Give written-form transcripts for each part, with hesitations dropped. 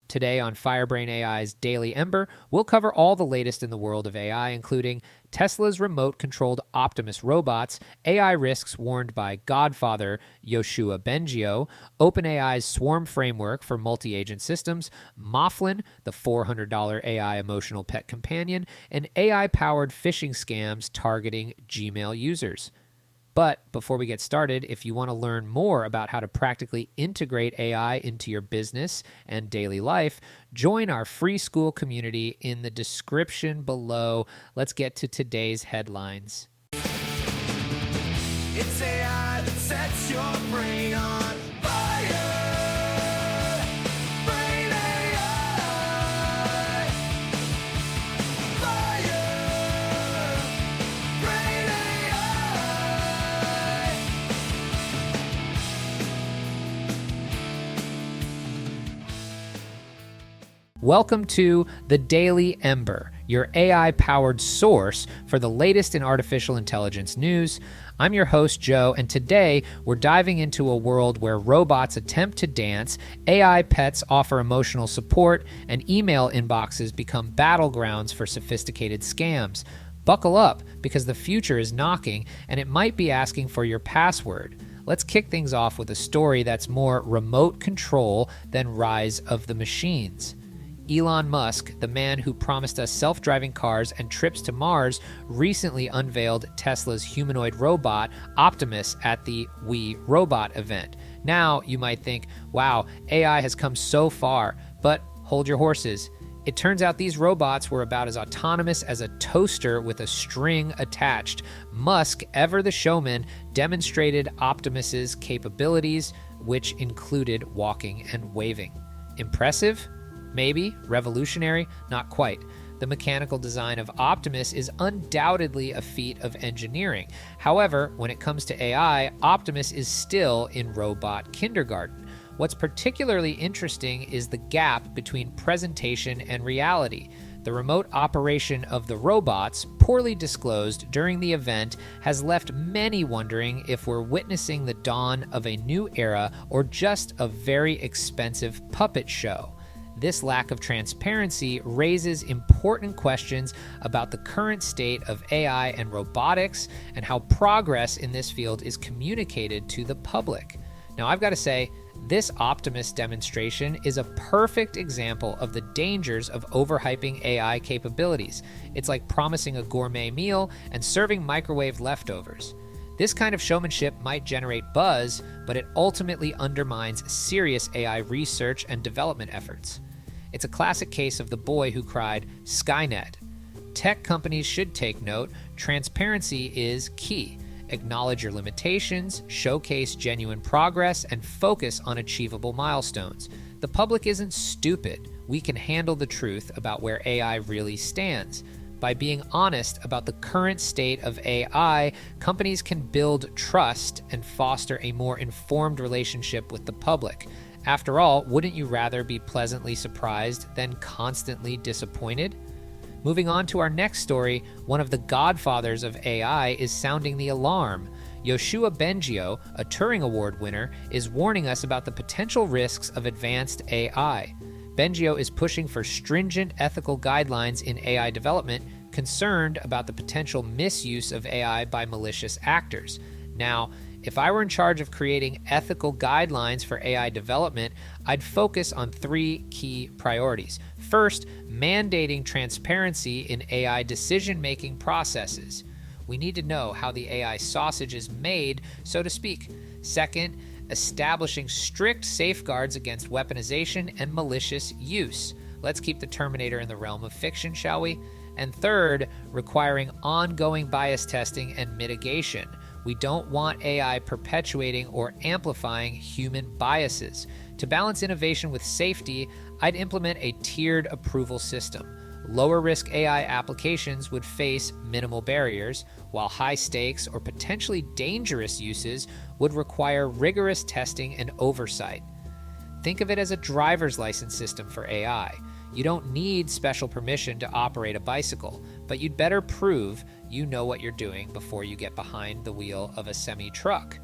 Today on FireBrain AI's Daily Ember, we'll cover all the latest in the world of AI, including Tesla's remote-controlled Optimus robots, AI risks warned by Godfather Yoshua Bengio, OpenAI's swarm framework for multi-agent systems, Moflin, the $400 AI emotional pet companion, and AI-powered phishing scams targeting Gmail users. But before we get started, if you want to learn more about how to practically integrate AI into your business and daily life, join our free school community in the description below. Let's get to today's headlines. It's AI that sets your brain on fire. Brain AI. Fire. Brain AI. Welcome to the Daily Ember, your AI-powered source for the latest in artificial intelligence news. I'm your host, Joe, and today we're diving into a world where robots attempt to dance, AI pets offer emotional support, and email inboxes become battlegrounds for sophisticated scams. Buckle up, because the future is knocking, and it might be asking for your password. Let's kick things off with a story that's more remote control than rise of the machines. Elon Musk, the man who promised us self-driving cars and trips to Mars, recently unveiled Tesla's humanoid robot, Optimus, at the We Robot event. Now, you might think, wow, AI has come so far, but hold your horses. It turns out these robots were about as autonomous as a toaster with a string attached. Musk, ever the showman, demonstrated Optimus's capabilities, which included walking and waving. Impressive? Maybe. Revolutionary? Not quite. The mechanical design of Optimus is undoubtedly a feat of engineering. However, when it comes to AI, Optimus is still in robot kindergarten. What's particularly interesting is the gap between presentation and reality. The remote operation of the robots, poorly disclosed during the event, has left many wondering if we're witnessing the dawn of a new era or just a very expensive puppet show. This lack of transparency raises important questions about the current state of AI and robotics and how progress in this field is communicated to the public. Now, I've got to say, this Optimus demonstration is a perfect example of the dangers of overhyping AI capabilities. It's like promising a gourmet meal and serving microwave leftovers. This kind of showmanship might generate buzz, but it ultimately undermines serious AI research and development efforts. It's a classic case of the boy who cried, Skynet. Tech companies should take note. Transparency is key. Acknowledge your limitations, showcase genuine progress, and focus on achievable milestones. The public isn't stupid. We can handle the truth about where AI really stands. By being honest about the current state of AI, companies can build trust and foster a more informed relationship with the public. After all, wouldn't you rather be pleasantly surprised than constantly disappointed? Moving on to our next story, one of the godfathers of AI is sounding the alarm. Yoshua Bengio, a Turing Award winner, is warning us about the potential risks of advanced AI. Bengio is pushing for stringent ethical guidelines in AI development, concerned about the potential misuse of AI by malicious actors. Now, if I were in charge of creating ethical guidelines for AI development, I'd focus on three key priorities. First, mandating transparency in AI decision-making processes. We need to know how the AI sausage is made, so to speak. Second, establishing strict safeguards against weaponization and malicious use. Let's keep the Terminator in the realm of fiction, shall we? And third, requiring ongoing bias testing and mitigation. We don't want AI perpetuating or amplifying human biases. To balance innovation with safety, I'd implement a tiered approval system. Lower-risk AI applications would face minimal barriers, while high-stakes or potentially dangerous uses would require rigorous testing and oversight. Think of it as a driver's license system for AI. You don't need special permission to operate a bicycle, but you'd better prove you know what you're doing before you get behind the wheel of a semi-truck.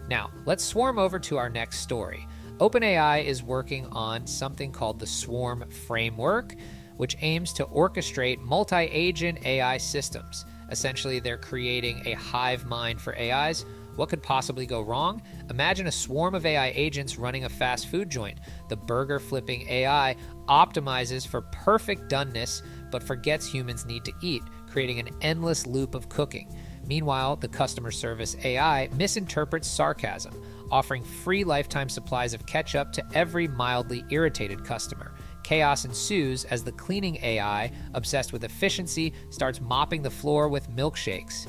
Now, let's swarm over to our next story. OpenAI is working on something called the Swarm Framework, which aims to orchestrate multi-agent AI systems. Essentially, they're creating a hive mind for AIs. What could possibly go wrong? Imagine a swarm of AI agents running a fast food joint. The burger flipping AI optimizes for perfect doneness, but forgets humans need to eat, creating an endless loop of cooking. Meanwhile, the customer service AI misinterprets sarcasm, offering free lifetime supplies of ketchup to every mildly irritated customer. Chaos ensues as the cleaning AI, obsessed with efficiency, starts mopping the floor with milkshakes.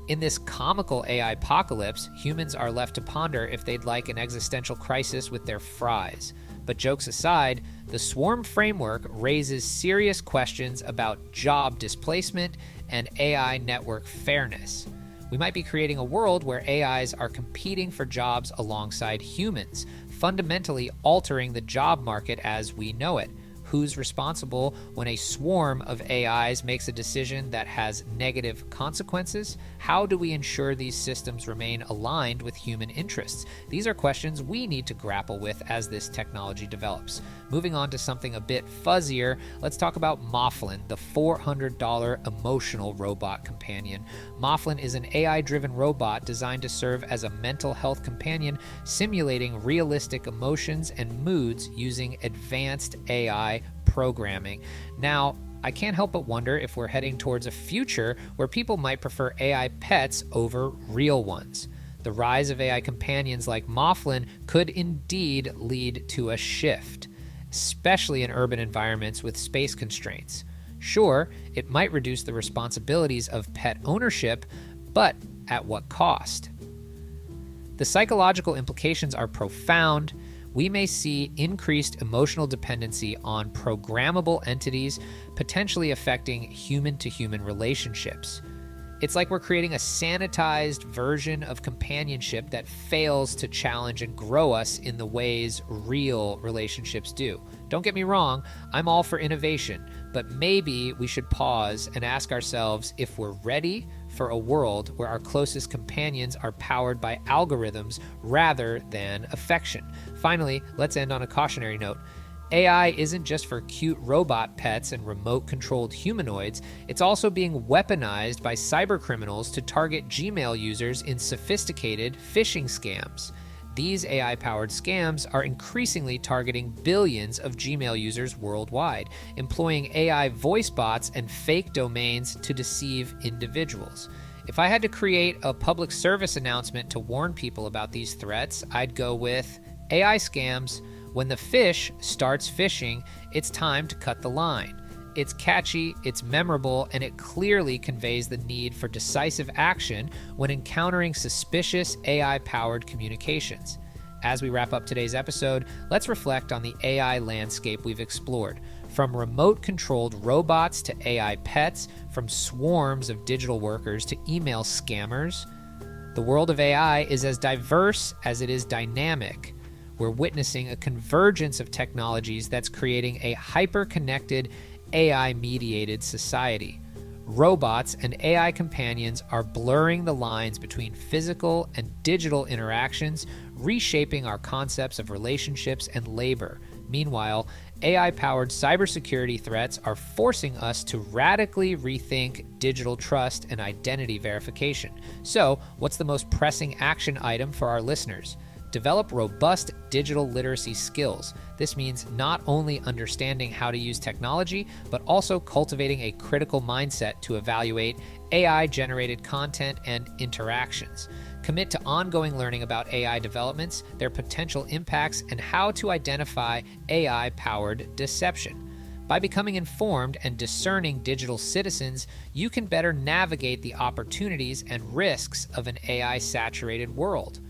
In this comical AI apocalypse, humans are left to ponder if they'd like an existential crisis with their fries. But jokes aside, the Swarm Framework raises serious questions about job displacement and AI network fairness. We might be creating a world where AIs are competing for jobs alongside humans, fundamentally altering the job market as we know it. Who's responsible when a swarm of AIs makes a decision that has negative consequences? How do we ensure these systems remain aligned with human interests? These are questions we need to grapple with as this technology develops. Moving on to something a bit fuzzier, let's talk about Moflin, the $400 emotional robot companion. Moflin is an AI-driven robot designed to serve as a mental health companion, simulating realistic emotions and moods using advanced AI programming. Now, I can't help but wonder if we're heading towards a future where people might prefer AI pets over real ones. The rise of AI companions like Moflin could indeed lead to a shift, especially in urban environments with space constraints. Sure, it might reduce the responsibilities of pet ownership, but at what cost? The psychological implications are profound. We may see increased emotional dependency on programmable entities, potentially affecting human-to-human relationships. It's like we're creating a sanitized version of companionship that fails to challenge and grow us in the ways real relationships do. Don't get me wrong, I'm all for innovation, but maybe we should pause and ask ourselves if we're ready for a world where our closest companions are powered by algorithms rather than affection. Finally, let's end on a cautionary note. AI isn't just for cute robot pets and remote-controlled humanoids, it's also being weaponized by cybercriminals to target Gmail users in sophisticated phishing scams. These AI-powered scams are increasingly targeting billions of Gmail users worldwide, employing AI voice bots and fake domains to deceive individuals. If I had to create a public service announcement to warn people about these threats, I'd go with AI scams. When the fish starts fishing, it's time to cut the line. It's catchy, it's memorable, and it clearly conveys the need for decisive action when encountering suspicious AI-powered communications. As we wrap up today's episode, let's reflect on the AI landscape we've explored. From remote-controlled robots to AI pets, from swarms of digital workers to email scammers, the world of AI is as diverse as it is dynamic. We're witnessing a convergence of technologies that's creating a hyper-connected, AI-mediated society. Robots and AI companions are blurring the lines between physical and digital interactions, reshaping our concepts of relationships and labor. Meanwhile, AI-powered cybersecurity threats are forcing us to radically rethink digital trust and identity verification. So, what's the most pressing action item for our listeners? Develop robust digital literacy skills. This means not only understanding how to use technology, but also cultivating a critical mindset to evaluate AI-generated content and interactions. Commit to ongoing learning about AI developments, their potential impacts, and how to identify AI-powered deception. By becoming informed and discerning digital citizens, you can better navigate the opportunities and risks of an AI-saturated world.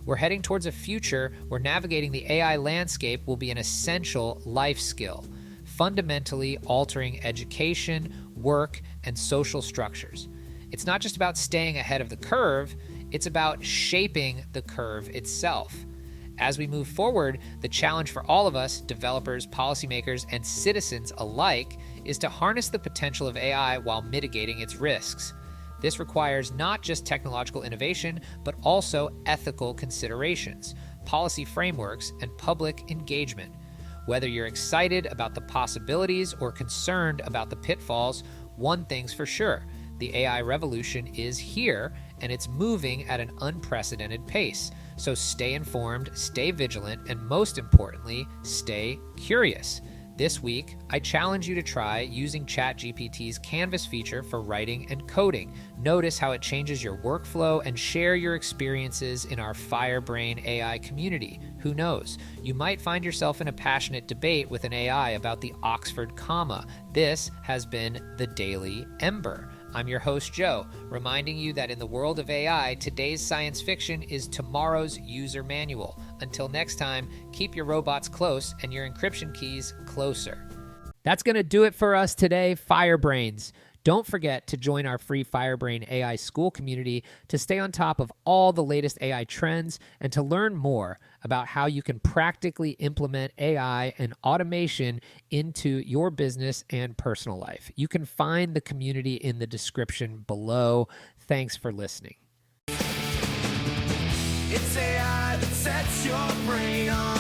We're heading towards a future where navigating the AI landscape will be an essential life skill, fundamentally altering education, work, and social structures. It's not just about staying ahead of the curve, it's about shaping the curve itself. As we move forward, the challenge for all of us, developers, policymakers, and citizens alike, is to harness the potential of AI while mitigating its risks. This requires not just technological innovation, but also ethical considerations. policy frameworks, and public engagement. Whether you're excited about the possibilities or concerned about the pitfalls, one thing's for sure: the AI revolution is here, and it's moving at an unprecedented pace. So stay informed, stay vigilant, and most importantly, stay curious. This week, I challenge you to try using ChatGPT's Canvas feature for writing and coding. Notice how it changes your workflow and share your experiences in our FireBrain AI community. Who knows? You might find yourself in a passionate debate with an AI about the Oxford comma. This has been the Daily Ember. I'm your host, Joe, reminding you that in the world of AI, today's science fiction is tomorrow's user manual. Until next time, keep your robots close and your encryption keys closer. That's going to do it for us today, Firebrains. Don't forget to join our free FireBrain AI school community to stay on top of all the latest AI trends and to learn more about how you can practically implement AI and automation into your business and personal life. You can find the community in the description below. Thanks for listening. It's AI that sets your brain on